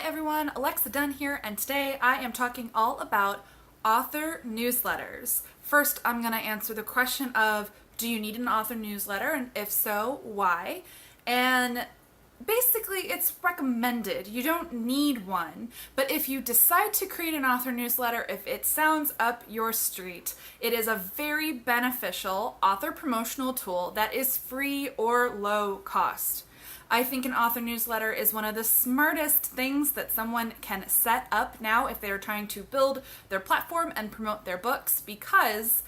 everyone, Alexa Donne here, and today I am talking all about author newsletters. First, I'm going to answer the question of, do you need an author newsletter, and if so, why? And basically, it's recommended. You don't need one, but if you decide to create an author newsletter, if it sounds up your street, it is a very beneficial author promotional tool that is free or low cost. I think an author newsletter is one of the smartest things that someone can set up now if they are trying to build their platform and promote their books, because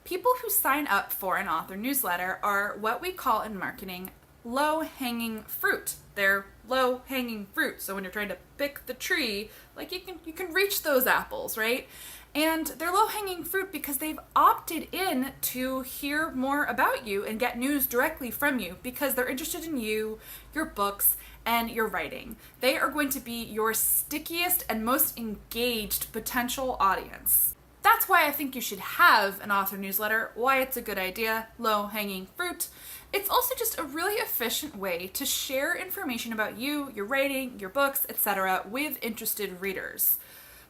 people who sign up for an author newsletter are what we call in marketing low-hanging fruit. They're low-hanging fruit. So when you're trying to pick the tree, like you can reach those apples, right? And they're low-hanging fruit because they've opted in to hear more about you and get news directly from you because they're interested in you, your books, and your writing. They are going to be your stickiest and most engaged potential audience. That's why I think you should have an author newsletter, why it's a good idea, low-hanging fruit. It's also just a really efficient way to share information about you, your writing, your books, etc. with interested readers.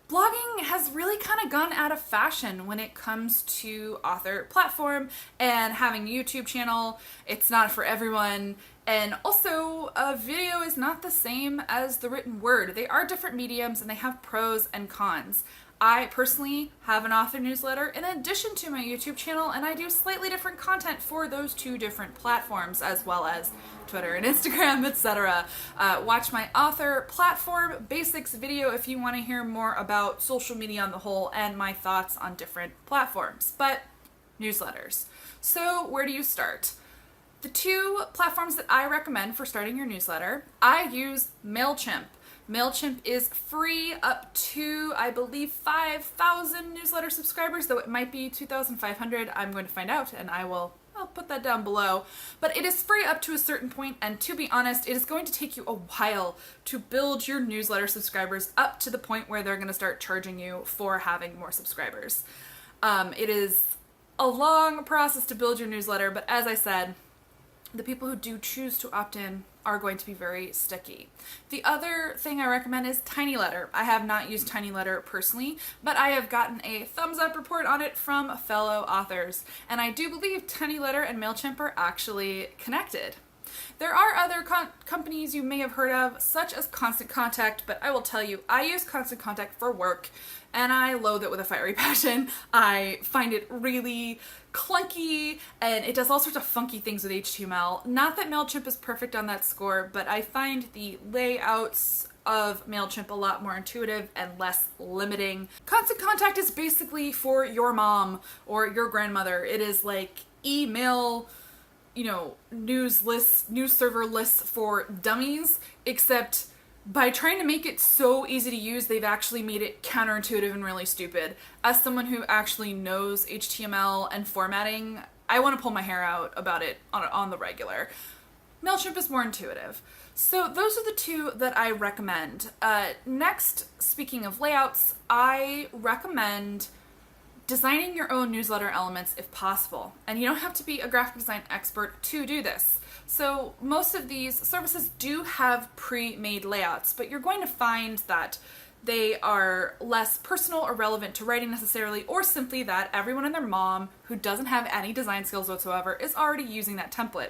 Blogging has really kind of gone out of fashion when it comes to author platform and having a YouTube channel. It's not for everyone. And also, a video is not the same as the written word. They are different mediums and they have pros and cons. I personally have an author newsletter in addition to my YouTube channel, and I do slightly different content for those two different platforms, as well as Twitter and Instagram, etc. Watch my author platform basics video if you want to hear more about social media on the whole and my thoughts on different platforms. But newsletters. So where do you start? The two platforms that I recommend for starting your newsletter, I use MailChimp. MailChimp is free up to, I believe, 5,000 newsletter subscribers, though it might be 2,500. I'm going to find out, and I'll put that down below. But it is free up to a certain point, and to be honest, it is going to take you a while to build your newsletter subscribers up to the point where they're going to start charging you for having more subscribers. It is a long process to build your newsletter, but as I said, the people who do choose to opt in are going to be very sticky. The other thing I recommend is TinyLetter. I have not used TinyLetter personally, but I have gotten a thumbs up report on it from fellow authors, and I do believe TinyLetter and MailChimp are actually connected. There are other companies you may have heard of, such as Constant Contact, but I will tell you, I use Constant Contact for work, and I loathe it with a fiery passion. I find it really clunky, and it does all sorts of funky things with HTML. Not that MailChimp is perfect on that score, but I find the layouts of MailChimp a lot more intuitive and less limiting. Constant Contact is basically for your mom or your grandmother. It is like email, news server lists for dummies, except by trying to make it so easy to use, they've actually made it counterintuitive and really stupid. As someone who actually knows HTML and formatting, I want to pull my hair out about it on the regular. MailChimp is more intuitive. So those are the two that I recommend. Next, speaking of layouts, I recommend designing your own newsletter elements if possible. And you don't have to be a graphic design expert to do this. So most of these services do have pre-made layouts, but you're going to find that they are less personal or relevant to writing necessarily, or simply that everyone and their mom who doesn't have any design skills whatsoever is already using that template.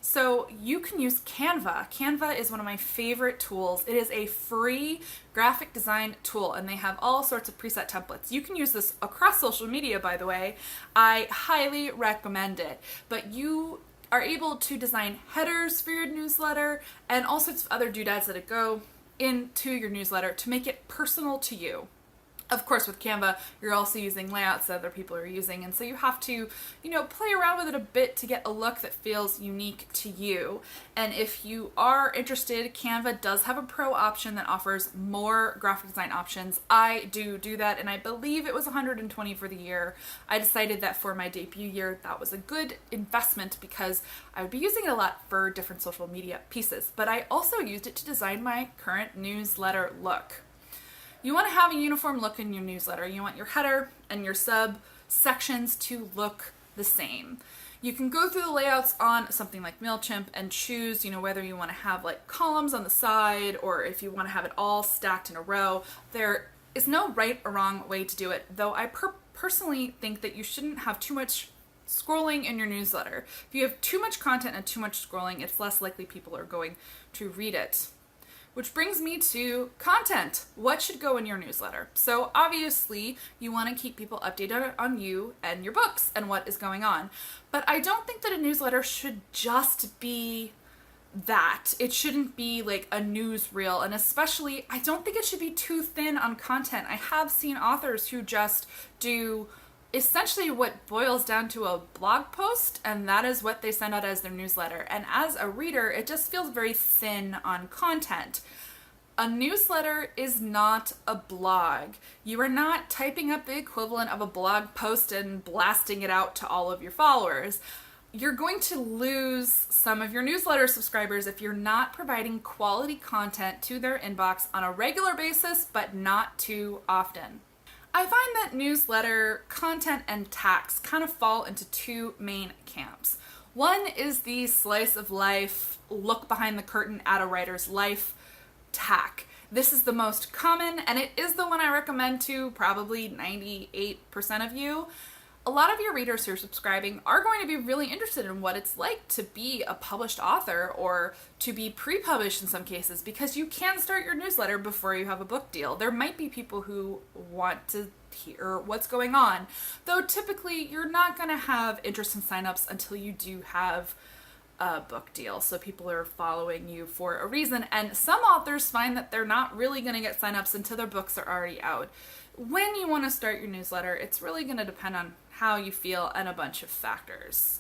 So you can use Canva. Canva is one of my favorite tools. It is a free graphic design tool, and they have all sorts of preset templates. You can use this across social media, by the way. I highly recommend it. But you are able to design headers for your newsletter and all sorts of other doodads that go into your newsletter to make it personal to you. Of course, with Canva, you're also using layouts that other people are using, and so you have to, play around with it a bit to get a look that feels unique to you. And if you are interested, Canva does have a pro option that offers more graphic design options. I do that, and I believe it was $120 for the year. I decided that for my debut year, that was a good investment because I would be using it a lot for different social media pieces, but I also used it to design my current newsletter look. You want to have a uniform look in your newsletter. You want your header and your sub sections to look the same. You can go through the layouts on something like MailChimp and choose, whether you want to have like columns on the side or if you want to have it all stacked in a row. There is no right or wrong way to do it, though I personally think that you shouldn't have too much scrolling in your newsletter. If you have too much content and too much scrolling, it's less likely people are going to read it. Which brings me to content. What should go in your newsletter? So obviously you want to keep people updated on you and your books and what is going on. But I don't think that a newsletter should just be that. It shouldn't be like a newsreel, and especially I don't think it should be too thin on content. I have seen authors who just do essentially what boils down to a blog post, and that is what they send out as their newsletter. And as a reader, it just feels very thin on content. A newsletter is not a blog. You are not typing up the equivalent of a blog post and blasting it out to all of your followers. You're going to lose some of your newsletter subscribers if you're not providing quality content to their inbox on a regular basis, but not too often. I find that newsletter content and tags kind of fall into two main camps. One is the slice of life, look behind the curtain at a writer's life tag. This is the most common, and it is the one I recommend to probably 98% of you. A lot of your readers who are subscribing are going to be really interested in what it's like to be a published author or to be pre-published in some cases, because you can start your newsletter before you have a book deal. There might be people who want to hear what's going on, though typically you're not going to have interest in signups until you do have a book deal. So people are following you for a reason, and some authors find that they're not really going to get signups until their books are already out. When you want to start your newsletter, it's really going to depend on how you feel and a bunch of factors.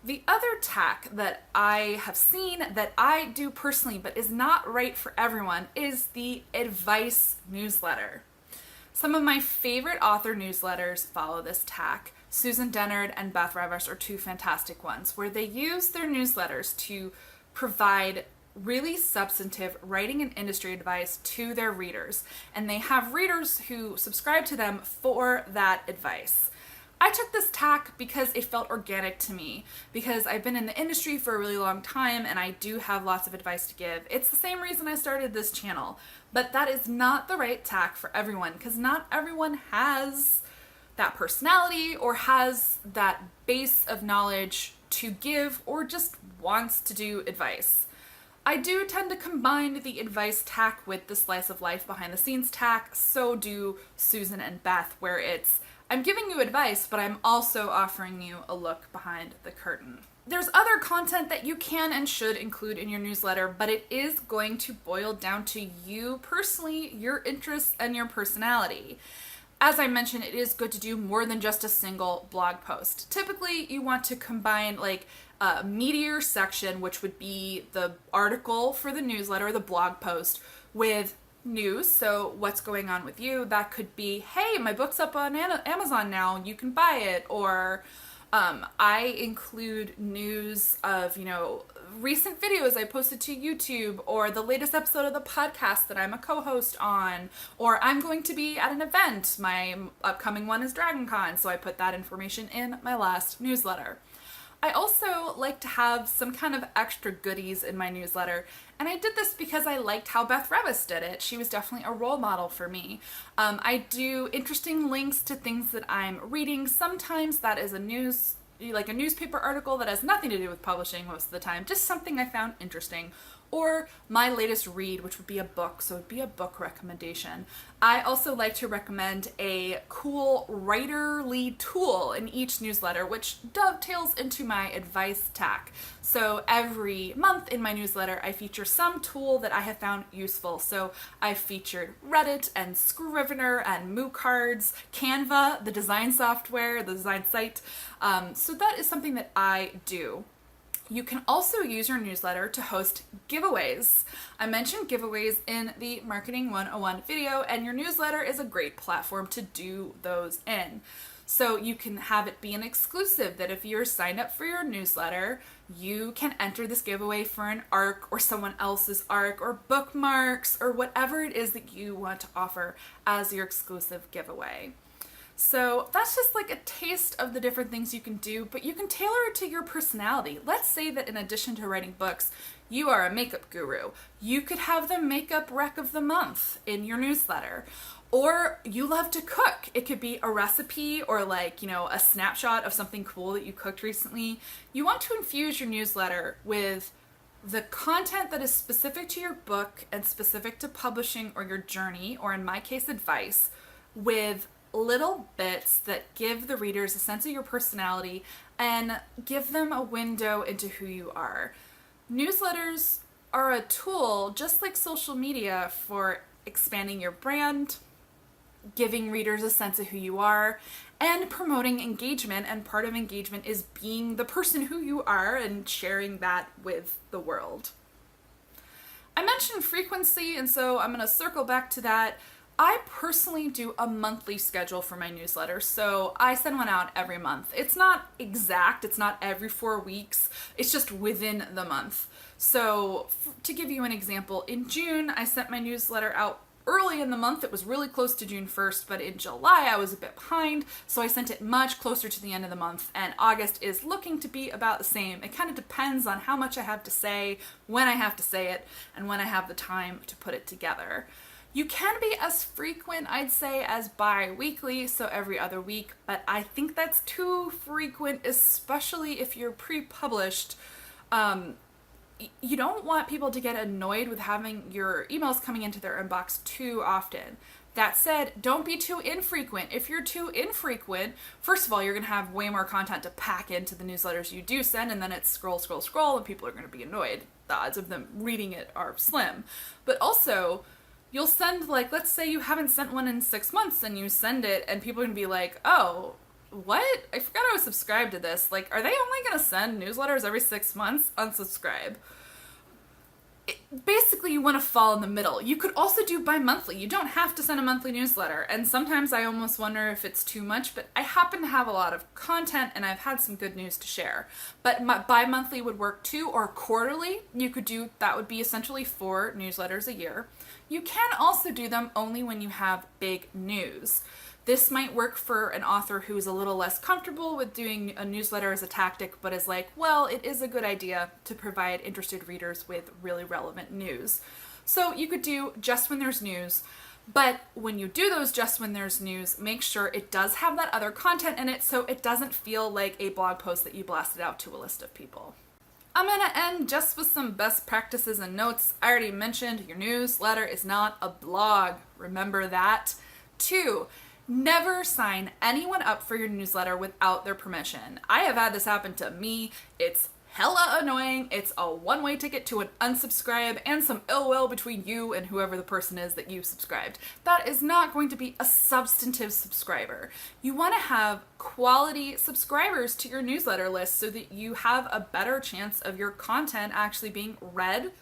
The other tack that I have seen that I do personally but is not right for everyone is the advice newsletter. Some of my favorite author newsletters follow this tack. Susan Dennard and Beth Revis are two fantastic ones where they use their newsletters to provide really substantive writing and industry advice to their readers, and they have readers who subscribe to them for that advice. I took this tack because it felt organic to me, because I've been in the industry for a really long time and I do have lots of advice to give. It's the same reason I started this channel, but that is not the right tack for everyone, because not everyone has that personality or has that base of knowledge to give or just wants to do advice. I do tend to combine the advice tack with the slice of life behind the scenes tack. So do Susan and Beth, where it's, I'm giving you advice, but I'm also offering you a look behind the curtain. There's other content that you can and should include in your newsletter, but it is going to boil down to you personally, your interests, and your personality. As I mentioned, it is good to do more than just a single blog post. Typically, you want to combine like a meatier section, which would be the article for the newsletter, the blog post, with news. So what's going on with you? That could be, hey, my book's up on Amazon now, you can buy it. Or I include news of, recent videos I posted to YouTube, or the latest episode of the podcast that I'm a co-host on, or I'm going to be at an event. My upcoming one is DragonCon, so I put that information in my last newsletter. I also like to have some kind of extra goodies in my newsletter, and I did this because I liked how Beth Revis did it. She was definitely a role model for me. I do interesting links to things that I'm reading. Sometimes that is a newspaper article that has nothing to do with publishing most of the time, just something I found interesting. Or my latest read, which would be a book, so it would be a book recommendation. I also like to recommend a cool writerly tool in each newsletter, which dovetails into my advice tack. So every month in my newsletter, I feature some tool that I have found useful. So I've featured Reddit and Scrivener and MooCards, Canva, the design software, the design site. So that is something that I do. You can also use your newsletter to host giveaways. I mentioned giveaways in the Marketing 101 video, and your newsletter is a great platform to do those in. So you can have it be an exclusive that if you're signed up for your newsletter, you can enter this giveaway for an ARC or someone else's ARC or bookmarks or whatever it is that you want to offer as your exclusive giveaway. So that's just like a taste of the different things you can do, but you can tailor it to your personality. Let's say that in addition to writing books, you are a makeup guru. You could have the makeup rec of the month in your newsletter. Or you love to cook. It could be a recipe or like, a snapshot of something cool that you cooked recently. You want to infuse your newsletter with the content that is specific to your book and specific to publishing or your journey, or in my case, advice, with little bits that give the readers a sense of your personality and give them a window into who you are. Newsletters are a tool, just like social media, for expanding your brand, giving readers a sense of who you are, and promoting engagement. And part of engagement is being the person who you are and sharing that with the world. I mentioned frequency, and so I'm going to circle back to that. I personally do a monthly schedule for my newsletter, so I send one out every month. It's not exact, it's not every 4 weeks, it's just within the month. So to give you an example, in June, I sent my newsletter out early in the month. It was really close to June 1st, but in July I was a bit behind, so I sent it much closer to the end of the month, and August is looking to be about the same. It kind of depends on how much I have to say, when I have to say it, and when I have the time to put it together. You can be as frequent, I'd say, as bi-weekly, so every other week, but I think that's too frequent, especially if you're pre-published. You don't want people to get annoyed with having your emails coming into their inbox too often. That said, don't be too infrequent. If you're too infrequent, first of all, you're going to have way more content to pack into the newsletters you do send, and then it's scroll, and people are going to be annoyed. The odds of them reading it are slim. But also, you'll send, like, let's say you haven't sent one in 6 months and you send it and people are going to be like, oh, what? I forgot I was subscribed to this. Like, are they only going to send newsletters every 6 months? Unsubscribe. Basically, you want to fall in the middle. You could also do bi-monthly. You don't have to send a monthly newsletter. And sometimes I almost wonder if it's too much, but I happen to have a lot of content and I've had some good news to share. But bi-monthly would work too, or quarterly. You could do, that would be essentially 4 newsletters a year. You can also do them only when you have big news. This might work for an author who's a little less comfortable with doing a newsletter as a tactic, but is like, well, it is a good idea to provide interested readers with really relevant news. So you could do just when there's news, but when you do those just when there's news, make sure it does have that other content in it so it doesn't feel like a blog post that you blasted out to a list of people. I'm going to end just with some best practices and notes. I already mentioned your newsletter is not a blog. Remember that. 2, never sign anyone up for your newsletter without their permission. I have had this happen to me. It's hella annoying. It's a one-way ticket to an unsubscribe and some ill will between you and whoever the person is that you subscribed. That is not going to be a substantive subscriber. You want to have quality subscribers to your newsletter list so that you have a better chance of your content actually being read,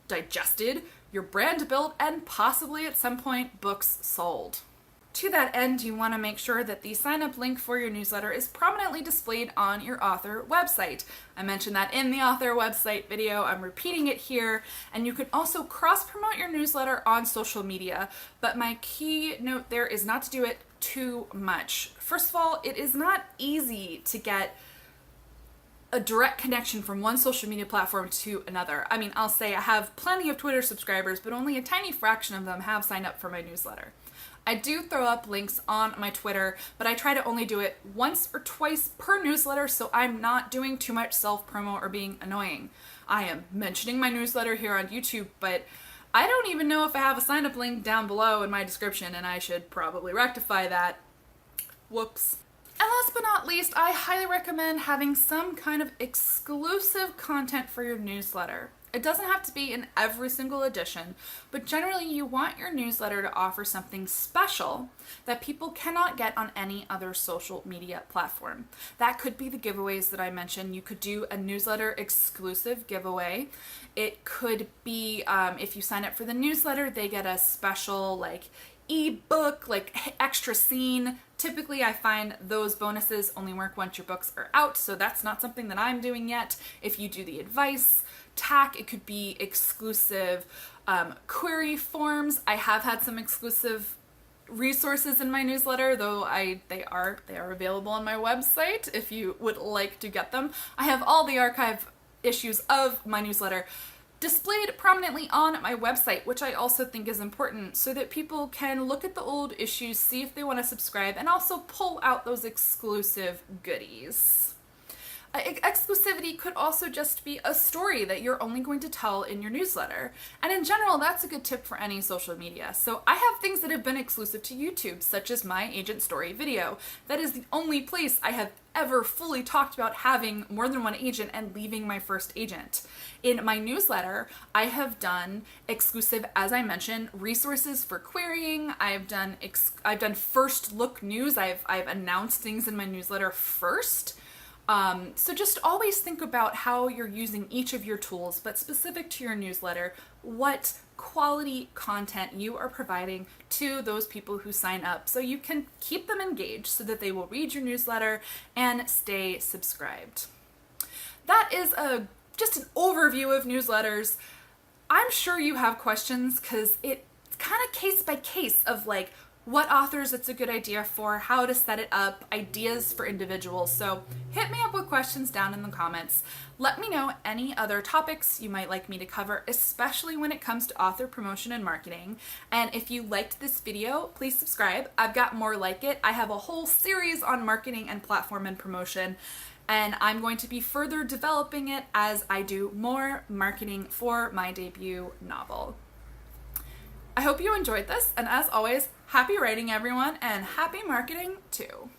digested, your brand built, and possibly at some point books sold. To that end, you want to make sure that the sign-up link for your newsletter is prominently displayed on your author website. I mentioned that in the author website video. I'm repeating it here. And you can also cross-promote your newsletter on social media. But my key note there is not to do it too much. First of all, it is not easy to get a direct connection from one social media platform to another. I mean, I'll say I have plenty of Twitter subscribers, but only a tiny fraction of them have signed up for my newsletter. I do throw up links on my Twitter, but I try to only do it once or twice per newsletter, so I'm not doing too much self-promo or being annoying. I am mentioning my newsletter here on YouTube, but I don't even know if I have a sign-up link down below in my description, and I should probably rectify that. Whoops. And last but not least, I highly recommend having some kind of exclusive content for your newsletter. It doesn't have to be in every single edition, but generally you want your newsletter to offer something special that people cannot get on any other social media platform. That could be the giveaways that I mentioned. You could do a newsletter exclusive giveaway. It could be if you sign up for the newsletter, they get a special like ebook, like extra scene. Typically, I find those bonuses only work once your books are out, so that's not something that I'm doing yet. If you do the advice tack, it could be exclusive query forms. I have had some exclusive resources in my newsletter, though they are available on my website if you would like to get them. I have all the archive issues of my newsletter displayed prominently on my website, which I also think is important so that people can look at the old issues, see if they want to subscribe, and also pull out those exclusive goodies. Exclusivity could also just be a story that you're only going to tell in your newsletter. And in general, that's a good tip for any social media. So I have things that have been exclusive to YouTube, such as my agent story video. That is the only place I have ever fully talked about having more than one agent and leaving my first agent. In my newsletter, I have done exclusive, as I mentioned, resources for querying. I've done first look news. I've announced things in my newsletter first. So just always think about how you're using each of your tools, but specific to your newsletter, what quality content you are providing to those people who sign up so you can keep them engaged so that they will read your newsletter and stay subscribed. That is just an overview of newsletters. I'm sure you have questions because it's kind of case by case of like what authors it's a good idea for, how to set it up, ideas for individuals. So hit me up with questions down in the comments. Let me know any other topics you might like me to cover, especially when it comes to author promotion and marketing. And if you liked this video, please subscribe. I've got more like it. I have a whole series on marketing and platform and promotion, and I'm going to be further developing it as I do more marketing for my debut novel. I hope you enjoyed this, and as always, happy writing everyone, and happy marketing too.